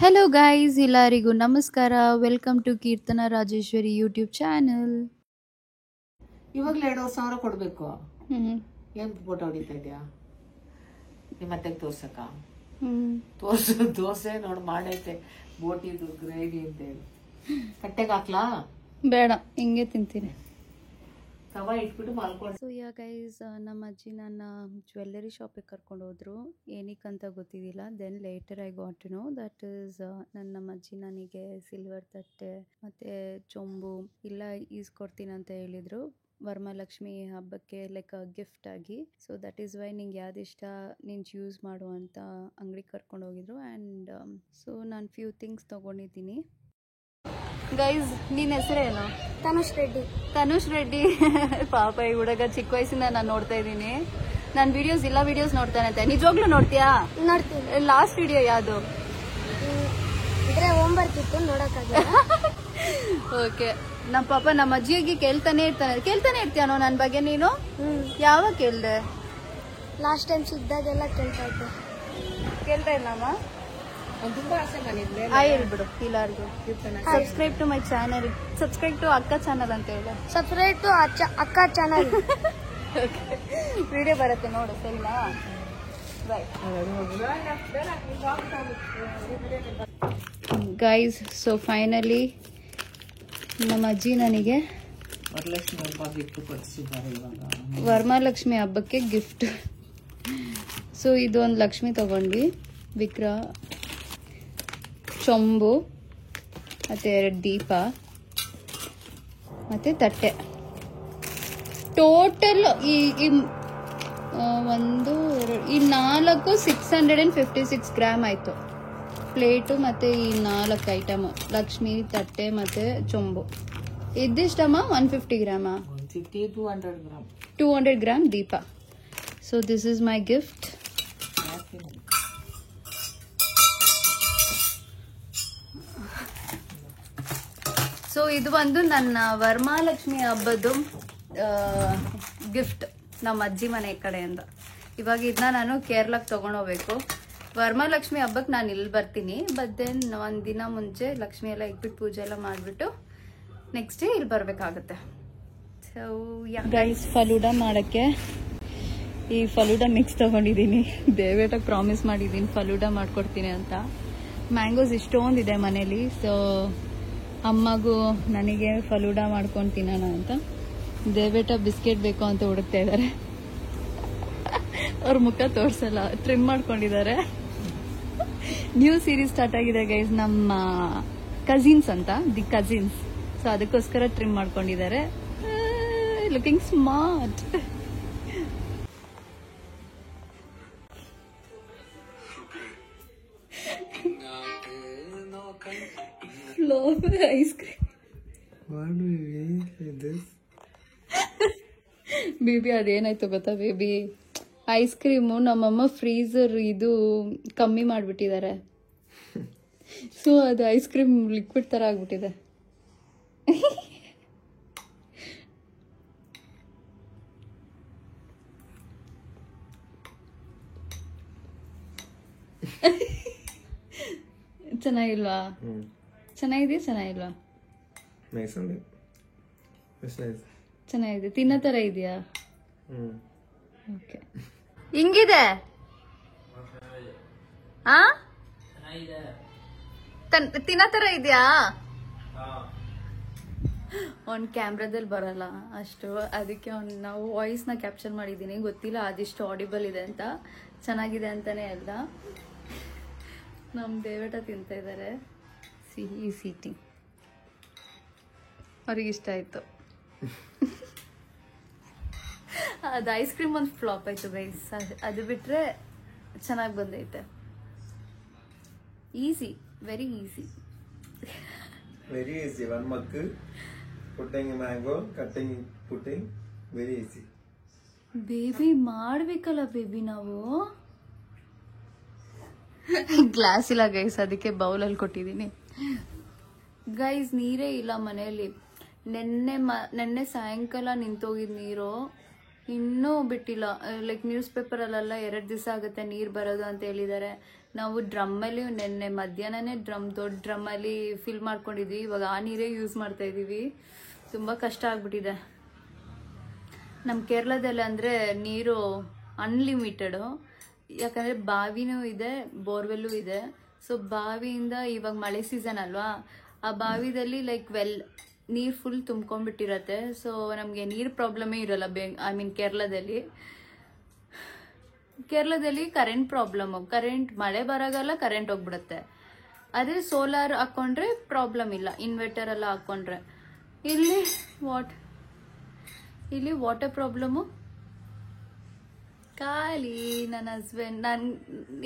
Hello guys, ಎಲ್ಲರಿಗೂ ನಮಸ್ಕಾರ. Welcome to Keerthana Rajeshwari YouTube channel. ಇವಾಗಲೇ 2,000 ಕೊಡ್ಬೇಕು. ಏನ್ ಫೋಟೋ ಹೊಡಿತಾ ಇದೆಯಾ? ನಿಮ್ಮ ಅತ್ತೆಗೆ ತೋರ್ಸಕ್ಕ? ದೋಸೆ ನೋಡಿ ಮಾಡೈತೆ, ಬೋಟಿದು ಗ್ರೇವಿ ಅಂತ ಹೇಳಿ. ಕಟ್ಟೆಗೆ ಹಾಕ್ಲಾ? ಬೇಡ, ಹಿಂಗೆ ತಿಂತೀನಿ. ತವಾ ಇಟ್ಬಿಟ್ಟು ಮಲ್ಕೊಂಡು. ಸೊ ಯಾ ಗೈಸ್, ನಮ್ಮ ಅಜ್ಜಿ ನನ್ನ ಜ್ಯುವೆಲ್ಲರಿ ಶಾಪಿಗೆ ಕರ್ಕೊಂಡು ಹೋದ್ರು. ಏನಕ್ಕಂತ ಗೊತ್ತಿದ್ದಿಲ್ಲ. Then later I got to know that is ನಮ್ಮ ಅಜ್ಜಿ ನನಗೆ ಸಿಲ್ವರ್ ತಟ್ಟೆ ಮತ್ತು ಚೊಂಬು ಇಲ್ಲ ಈಸ್ಕೊಡ್ತೀನಿ ಅಂತ ಹೇಳಿದರು, ವರಮಹಾಲಕ್ಷ್ಮಿ ಹಬ್ಬಕ್ಕೆ ಲೈಕ್ ಗಿಫ್ಟ್ ಆಗಿ. ಸೊ ದಟ್ ಈಸ್ ವೈ ನಿಂಗೆ ಯಾವ್ದು ಇಷ್ಟ ನೀನು ಯೂಸ್ ಮಾಡು ಅಂತ ಅಂಗಡಿಗೆ ಕರ್ಕೊಂಡು ಹೋಗಿದ್ರು. ಆ್ಯಂಡ್ ಸೊ ನಾನು ಫ್ಯೂ ಥಿಂಗ್ಸ್ ತೊಗೊಂಡಿದ್ದೀನಿ. ಗೈಸ್, ನಿನ್ನ ಹೆಸರೇನು? ತನುಷ್ ರೆಡ್ಡಿ. ತನುಷ್ ರೆಡ್ಡಿ. ಪಾಪ ಈ ಹುಡುಗ ಚಿಕ್ಕ ವಯಸ್ಸಿಂದ ನಾನು ನೋಡ್ತಾ ಇದ್ದೀನಿ. ನನ್ನ ವಿಡಿಯೋಸ್ ನೋಡ್ತಾನಂತೆ. ನಿಜವಾಗ್ಲೂ ನೋಡ್ತೀಯಾ? ನೋಡ್ತೀನಿ. ಲಾಸ್ಟ್ ವಿಡಿಯೋ ಯಾವುದು? ಇದ್ರೆ ಹೋಮ್ವರ್ಕ್ ಇತ್ತು, ನೋಡಕ್ಕಾಗಲ್ಲ. ಓಕೆ. ನಮ್ಮ ಪಾಪ ನಮ್ಮ ಅಜ್ಜಿಗೆ ಕೇಳ್ತಾನೆ ಇರ್ತೀಯಾನೋ ನನ್ನ ಬಗ್ಗೆ ನೀನು? ಯಾವಾಗ ಕೇಳ್ದೆ? ಲಾಸ್ಟ್ ಟೈಮ್ ಸಿಗ್ದಾಗೆಲ್ಲ ಕೇಳ್ತಾ ಇದ್ದೆ. ಕೇಳ್ತಾ ಇಲ್ಲಮ್ಮ? ತುಂಬಾ ಆಸೆ ಮನಿದ್ಲೆ. ಹೇಳ್ಬಿಡು ಎಲ್ಲಾರ್ಗು. Subscribe to my channel. Subscribe to ಅಕ್ಕ ಚಾನಲ್ ಅಂತ ಹೇಳ. ಸಬ್ಸ್ಕ್ರೈಬ್ ಟು ಅಕ್ಕ ಚಾನಲ್. ವಿಡಿಯೋ ಬರುತ್ತೆ ನೋಡು, ಸರಿನಾ? Bye guys. ಸೊ ಫೈನಲಿ ನಮ್ಮ ಅಜ್ಜಿ ನನಗೆ ವರಲಕ್ಷ್ಮಿ ಹಬ್ಬ ಗಿಫ್ಟ್ ಕೊಡಿಸಿದ್ದಾರೆ. ಇವಾಗ ವರಮಹಾಲಕ್ಷ್ಮಿ ಹಬ್ಬಕ್ಕೆ ಗಿಫ್ಟ್. ಸೊ ಇದು ಒಂದು ಲಕ್ಷ್ಮಿ ತಗೊಂಡ್ವಿ, ವಿಗ್ರಹ, ಚೊಂಬು ಮತ್ತು 2 ದೀಪ ಮತ್ತು ತಟ್ಟೆ. ಟೋಟಲ್ ಈ 1 2 ಈ 4 656 ಗ್ರಾಮ್ ಆಯಿತು. ಪ್ಲೇಟು ಮತ್ತು ಈ 4 ಐಟಮ್, ಲಕ್ಷ್ಮಿ, ತಟ್ಟೆ ಮತ್ತು ಚೊಂಬು. ಇದಿಷ್ಟಮ್ಮ 150 ಗ್ರಾಮಾ? 200 gram. 200 gram Deepa. So this is my gift. So ಇದು ಒಂದು ನನ್ನ ವರಮಹಾಲಕ್ಷ್ಮಿ ಹಬ್ಬದ್ದು ಗಿಫ್ಟ್ ನಮ್ಮ ಅಜ್ಜಿ ಮನೆ ಕಡೆಯಿಂದ. ಇವಾಗ ಇದನ್ನ ನಾನು ಕೇರಳಕ್ಕೆ ತೊಗೊಂಡೋಗ್ಬೇಕು. ವರಮಹಾಲಕ್ಷ್ಮಿ ಹಬ್ಬಕ್ಕೆ ನಾನು ಇಲ್ಲಿ ಬರ್ತೀನಿ. ಬಟ್ ದೆನ್ ಒಂದು ದಿನ ಮುಂಚೆ ಲಕ್ಷ್ಮಿ ಎಲ್ಲ ಇಕ್ಬಿಟ್ಟು ಪೂಜೆ ಎಲ್ಲ ಮಾಡಿಬಿಟ್ಟು ನೆಕ್ಸ್ಟ್ ಡೇ ಇಲ್ಲಿ ಬರಬೇಕಾಗುತ್ತೆ. ಸೊ ಗೈಸ್, ಫಲೂಡಾ ಮಾಡೋಕ್ಕೆ ಈ ಫಲೂಡಾ ಮಿಕ್ಸ್ ತೊಗೊಂಡಿದ್ದೀನಿ. ದೇವೇಟಕ್ಕೆ ಪ್ರಾಮಿಸ್ ಮಾಡಿದ್ದೀನಿ ಫಲೂಡಾ ಮಾಡ್ಕೊಡ್ತೀನಿ ಅಂತ. ಮ್ಯಾಂಗೋಸ್ ಇಷ್ಟೊಂದಿದೆ ಮನೇಲಿ. ಸೊ ಅಮ್ಮಗೂ ನನಗೆ ಫಲೂಡಾ ಮಾಡ್ಕೊಂಡು ತಿನ್ನೋಣ ಅಂತ ದೇವೇಟ ಬಿಸ್ಕೆಟ್ ಬೇಕು ಅಂತ ಹುಡುಕ್ತಾ ಇದ್ದಾರೆ. ಅವ್ರ ಮುಖ ತೋರ್ಸಲ್ಲ, ಟ್ರಿಮ್ ಮಾಡ್ಕೊಂಡಿದ್ದಾರೆ. ನ್ಯೂ ಸೀರೀಸ್ ಸ್ಟಾರ್ಟ್ ಆಗಿದೆ ಗೈಸ್, ನಮ್ಮ ಕಸಿನ್ಸ್ ಅಂತ, ದಿ ಕಸಿನ್ಸ್. ಸೊ ಅದಕ್ಕೋಸ್ಕರ ಟ್ರಿಮ್ ಮಾಡ್ಕೊಂಡಿದ್ದಾರೆ. Looking smart. Ice cream baby, ಅದೇನಾಯ್ತು ಗೊತ್ತಾ ಬೇಬಿ? ಐಸ್ ಕ್ರೀಮು ನಮ್ಮಮ್ಮ ಫ್ರೀಸರ್ ಇದು ಕಮ್ಮಿ ಮಾಡಿಬಿಟ್ಟಿದ್ದಾರೆ. ಸೊ ಅದು ಐಸ್ ಕ್ರೀಮ್ ಲಿಕ್ವಿಡ್ ಥರ ಆಗ್ಬಿಟ್ಟಿದೆ. ಚೆನ್ನಾಗಿಲ್ವಾ? ಚೆನ್ನಾಗಿಲ್ವಾ? ಚೆನ್ನಾಗಿದೆ. ತಿನ್ನೋ ಥರ ಇದೆಯಾ? ಓಕೆ. ಹಿಂಗಿದೆ ತಿನ್ನೋ ಥರ ಇದೆಯಾ? ಅವ್ನ ಕ್ಯಾಮ್ರಾದಲ್ಲಿ ಬರಲ್ಲ ಅಷ್ಟು, ಅದಕ್ಕೆ ನಾವು ವಾಯ್ಸ್ನ ಕ್ಯಾಪ್ಚರ್ ಮಾಡಿದ್ದೀನಿ. ಗೊತ್ತಿಲ್ಲ ಅದಿಷ್ಟು ಆಡಿಬಲ್ ಇದೆ ಅಂತ. ಚೆನ್ನಾಗಿದೆ ಅಂತಾನೆ ಅಲ್ಲ. ನಮ್ಮ ದೇವೇಟ ತಿಂತಾ ಇದ್ದಾರೆ ಸಿಹಿ ಸೀಟಿ. ಅವ್ರಿಗೆ ಇಷ್ಟ ಆಯಿತು. ಅದು ಐಸ್ ಕ್ರೀಮ್ ಒಂದು ಫ್ಲಾಪ್ ಆಯಿತು ಗೈಸ್. ಅದು ಬಿಟ್ಟರೆ ಚೆನ್ನಾಗಿ ಬಂದೈತೆ. Easy, very easy. Very easy. One mug, putting mango, cutting, putting. Very easy. Baby ಮಾಡಬೇಕಲ್ಲ ಬೇಬಿ ನಾವು. ಗ್ಲಾಸ್ ಇಲ್ಲ ಗೈಸ್, ಅದಕ್ಕೆ ಬೌಲಲ್ಲಿ ಕೊಟ್ಟಿದ್ದೀನಿ. ಗೈಸ್, ನೀರೇ ಇಲ್ಲ ಮನೆಯಲ್ಲಿ. ನೆನ್ನೆ ಸಾಯಂಕಾಲ ನಿಂತೋಗಿದ್ದು ನೀರು, ಇನ್ನೂ ಬಿಟ್ಟಿಲ್ಲ. ಲೈಕ್ ನ್ಯೂಸ್ ಪೇಪರಲ್ಲೆಲ್ಲ 2 ದಿವಸ ಆಗುತ್ತೆ ನೀರು ಬರೋದು ಅಂತ ಹೇಳಿದ್ದಾರೆ. ನಾವು ಡ್ರಮ್ಮಲ್ಲಿ ನೆನ್ನೆ ಮಧ್ಯಾಹ್ನನೇ ದೊಡ್ಡ ಡ್ರಮ್ಮಲ್ಲಿ ಫಿಲ್ ಮಾಡ್ಕೊಂಡಿದ್ವಿ. ಇವಾಗ ಆ ನೀರೇ ಯೂಸ್ ಮಾಡ್ತಾ ಇದ್ದೀವಿ. ತುಂಬ ಕಷ್ಟ ಆಗ್ಬಿಟ್ಟಿದೆ. ನಮ್ಮ ಕೇರಳದಲ್ಲಿ ಅಂದರೆ ನೀರು ಅನ್ಲಿಮಿಟೆಡು, ಯಾಕಂದರೆ ಬಾವಿನೂ ಇದೆ, ಬೋರ್ವೆಲ್ಲೂ ಇದೆ. ಸೊ ಬಾವಿಯಿಂದ ಇವಾಗ ಮಳೆ ಸೀಸನ್ ಅಲ್ವಾ, ಆ ಬಾವಿದಲ್ಲಿ ಲೈಕ್ ನೀರು ಫುಲ್ ತುಂಬ್ಕೊಂಡ್ಬಿಟ್ಟಿರತ್ತೆ. ಸೊ ನಮಗೆ ನೀರು ಪ್ರಾಬ್ಲಮೇ ಇರಲ್ಲ ಕೇರಳದಲ್ಲಿ ಕರೆಂಟ್ ಪ್ರಾಬ್ಲಮ್ಮು. ಮಳೆ ಬರೋಗಲ್ಲ, ಕರೆಂಟ್ ಹೋಗ್ಬಿಡುತ್ತೆ. ಅದೇ ಸೋಲಾರ್ ಹಾಕ್ಕೊಂಡ್ರೆ ಪ್ರಾಬ್ಲಮ್ ಇಲ್ಲ, ಇನ್ವರ್ಟರ್ ಎಲ್ಲ ಹಾಕ್ಕೊಂಡ್ರೆ. ಇಲ್ಲಿ ವಾಟರ್ ಪ್ರಾಬ್ಲಮ್ಮು ಖಾಲಿ. ನನ್ನ ಹಸ್ಬೆಂಡ್ ನಾನು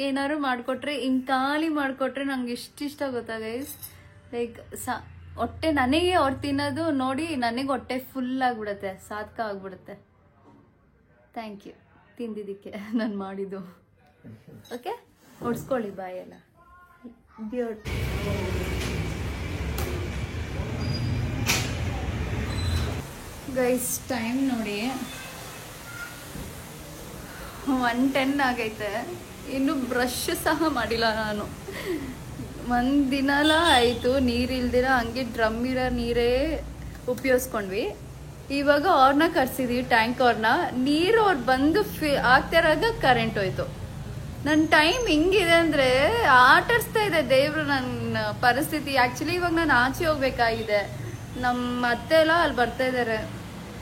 ಏನಾದ್ರು ಮಾಡಿಕೊಟ್ರೆ ಖಾಲಿ ಮಾಡಿಕೊಟ್ರೆ ನಂಗೆ ಇಷ್ಟ ಗೊತ್ತಾ ಗೈಸ್. ಲೈಕ್ ಹೊಟ್ಟೆ ನನಗೆ ಅವ್ರು ತಿನ್ನೋದು ನೋಡಿ ನನಗೆ ಹೊಟ್ಟೆ ಫುಲ್ ಆಗಿಬಿಡುತ್ತೆ, ಸಾಧಕ ಆಗಿಬಿಡುತ್ತೆ. ಥ್ಯಾಂಕ್ ಯು ತಿಂದಿದ್ದಕ್ಕೆ ನಾನು ಮಾಡಿದ್ದು. ಓಕೆ, ಹೊಡ್ಸ್ಕೊಳ್ಳಿ ಬಾಯೆಲ್ಲ. ಬ್ಯೂಟಿ ಗೈಸ್, ಟೈಮ್ ನೋಡಿ 1:10 ಆಗೈತೆ. ಇನ್ನು ಬ್ರಷ್ ಸಹ ಮಾಡಿಲ್ಲ ನಾನು. ಒಂದು ದಿನಲ ಆಯಿತು ನೀರಿಲ್ದಿರ ಹಂಗೆ ಡ್ರಮ್ ಇರೋ ನೀರೇ ಉಪಯೋಗಿಸ್ಕೊಂಡ್ವಿ. ಇವಾಗ ಅವ್ರನ್ನ ಕರ್ಸಿದ್ವಿ, ಟ್ಯಾಂಕ್ ಅವ್ರನ್ನ. ನೀರು ಅವ್ರು ಬಂದು ಆಗ್ತಿರಾಗ ಕರೆಂಟ್ ಹೋಯ್ತು. ನನ್ನ ಟೈಮ್ ಹಿಂಗಿದೆ ಅಂದರೆ ಆಟಾಡಿಸ್ತಾ ಇದೆ ದೇವರು ನನ್ನ ಪರಿಸ್ಥಿತಿ. ಆ್ಯಕ್ಚುಲಿ ಇವಾಗ ನಾನು ಆಚೆ ಹೋಗ್ಬೇಕಾಗಿದೆ. ನಮ್ಮ ಅತ್ತೆ ಎಲ್ಲ ಅಲ್ಲಿ ಬರ್ತಾ ಇದ್ದಾರೆ.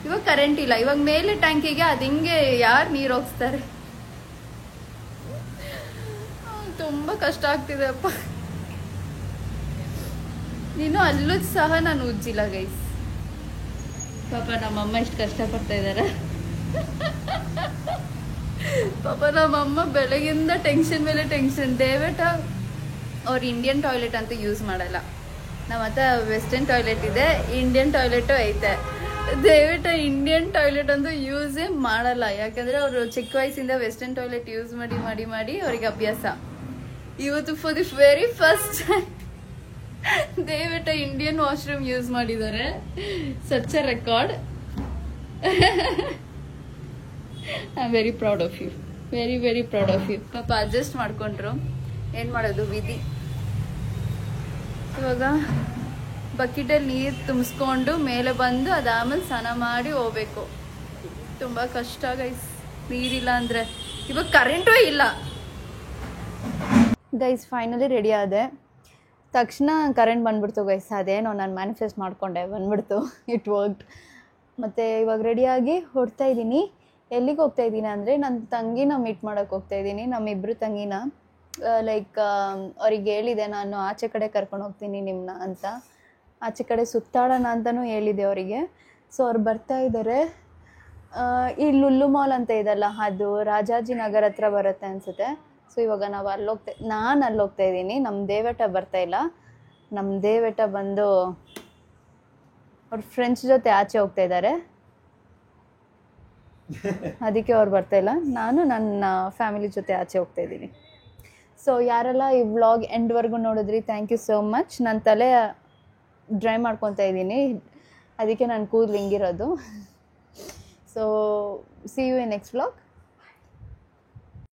ಇವಾಗ ಕರೆಂಟ್ ಇಲ್ಲ. ಇವಾಗ ಮೇಲೆ ಟ್ಯಾಂಕಿಗೆ ಅದು ಹಿಂಗೆ ಯಾರು ನೀರು ಹೋಗಿಸ್ತಾರೆ. ತುಂಬ ಕಷ್ಟ ಆಗ್ತಿದೆ ಅಪ್ಪ. ನೀನು ಅಲ್ಲೂ ಸಹ ನಾನು ಉಜ್ಜಿಲ್ಲ ಗೈಸ್. ಪಾಪ ನಮ್ಮಮ್ಮ ಎಷ್ಟು ಕಷ್ಟಪಡ್ತಾ ಇದ್ದಾರೆ. ಪಾಪ ನಮ್ಮಮ್ಮ ಬೆಳಗಿಂದ ಟೆನ್ಷನ್ ಮೇಲೆ ಟೆನ್ಷನ್. ದಯವಿಟ್ಟು ಅವ್ರು ಇಂಡಿಯನ್ ಟಾಯ್ಲೆಟ್ ಅಂತೂ ಯೂಸ್ ಮಾಡಲ್ಲ. ನಮ್ಮ ಹತ್ರ ವೆಸ್ಟರ್ನ್ ಟಾಯ್ಲೆಟ್ ಇದೆ, ಇಂಡಿಯನ್ ಟಾಯ್ಲೆಟು ಐತೆ. ದಯವಿಟ್ಟು ಇಂಡಿಯನ್ ಟಾಯ್ಲೆಟ್ ಅಂತೂ ಯೂಸೇ ಮಾಡಲ್ಲ. ಯಾಕಂದರೆ ಅವರು ಚಿಕ್ಕ ವಯಸ್ಸಿಂದ ವೆಸ್ಟರ್ನ್ ಟಾಯ್ಲೆಟ್ ಯೂಸ್ ಮಾಡಿ ಮಾಡಿ ಮಾಡಿ ಅವ್ರಿಗೆ ಅಭ್ಯಾಸ. ಇವತ್ತು ಫಾರ್ ದಿ ವೆರಿ ಫಸ್ಟ್ ದಯವಿಟ್ಟು ಇಂಡಿಯನ್ ವಾಶ್ರೂಮ್ ಯೂಸ್ ಮಾಡಿದ್ದಾರೆ. Such a record. I am very proud of you, very very proud of you. ಪಾಪ ಅಡ್ಜಸ್ಟ್ ಮಾಡ್ಕೊಂಡ್ರು, ಏನು ಮಾಡೋದು ವಿಧಿ. ಇವಾಗ ಬಕೆಟಲ್ಲಿ ನೀರು ತುಂಬಿಸ್ಕೊಂಡು ಮೇಲೆ ಬಂದು ಅದಾದ್ಮೇಲೆ ಸ್ನಾನ ಮಾಡಿ ಹೋಗ್ಬೇಕು. ತುಂಬ ಕಷ್ಟ ಗೈಸ್ ನೀರಿಲ್ಲ ಅಂದರೆ. ಇವಾಗ ಕರೆಂಟೂ ಇಲ್ಲ ಗೈಸ್. ಫೈನಲಿ ರೆಡಿ ಆದೆ. ತಕ್ಷಣ ಕರೆಂಟ್ ಬಂದ್ಬಿಡ್ತು ಗೈಸ್. ಅದೇನೋ ನಾನು ಮ್ಯಾನಿಫೆಸ್ಟ್ ಮಾಡಿಕೊಂಡೆ, ಬಂದ್ಬಿಡ್ತು. It worked. ಮತ್ತು ಇವಾಗ ರೆಡಿಯಾಗಿ ಹೊಡ್ತಾ ಇದ್ದೀನಿ. ಎಲ್ಲಿಗೆ ಹೋಗ್ತಾ ಇದ್ದೀನಿ ಅಂದರೆ ನನ್ನ ತಂಗಿನ ಮೀಟ್ ಮಾಡೋಕ್ಕೆ ಹೋಗ್ತಾ ಇದ್ದೀನಿ. ನಮ್ಮಿಬ್ಬರು ತಂಗಿನ ಲೈಕ್ ಅವ್ರಿಗೆ ಹೇಳಿದೆ ನಾನು ಆಚೆ ಕಡೆ ಕರ್ಕೊಂಡು ಹೋಗ್ತೀನಿ ನಿಮ್ಮನ್ನ ಅಂತ. ಆಚೆ ಕಡೆ ಸುತ್ತಾಡೋಣ ಅಂತಲೂ ಹೇಳಿದೆ ಅವರಿಗೆ. ಸೊ ಅವ್ರು ಬರ್ತಾ ಇದ್ದಾರೆ. ಈ ಲುಲ್ಲು ಮಾಲ್ ಅಂತ ಇದೆಲ್ಲ, ಅದು ರಾಜಾಜಿನಗರ ಹತ್ರ ಬರುತ್ತೆ ಅನಿಸುತ್ತೆ. ಸೊ ಇವಾಗ ನಾವು ನಾನು ಅಲ್ಲಿ ಹೋಗ್ತಾ ಇದ್ದೀನಿ. ನಮ್ಮ ದೇವೇಟ ಬರ್ತಾ ಇಲ್ಲ. ನಮ್ಮ ದೇವೇಟ ಬಂದು ಅವ್ರ ಫ್ರೆಂಡ್ಸ್ ಜೊತೆ ಆಚೆ ಹೋಗ್ತಾ ಇದ್ದಾರೆ. ಅದಕ್ಕೆ ಅವ್ರು ಬರ್ತಾ ಇಲ್ಲ. ನಾನು ನನ್ನ ಫ್ಯಾಮಿಲಿ ಜೊತೆ ಆಚೆ ಹೋಗ್ತಾ ಇದ್ದೀನಿ. ಸೊ ಯಾರೆಲ್ಲ ಈ ವ್ಲಾಗ್ ಎಂಡ್ವರೆಗೂ ನೋಡಿದ್ರಿ, ಥ್ಯಾಂಕ್ ಯು ಸೋ ಮಚ್. ನನ್ನ ತಲೆ ಡ್ರೈ ಮಾಡ್ಕೊತಾ ಇದ್ದೀನಿ, ಅದಕ್ಕೆ ನಾನು ಕೂದಲು ಹಿಂಗಿರೋದು. So see you in next vlog.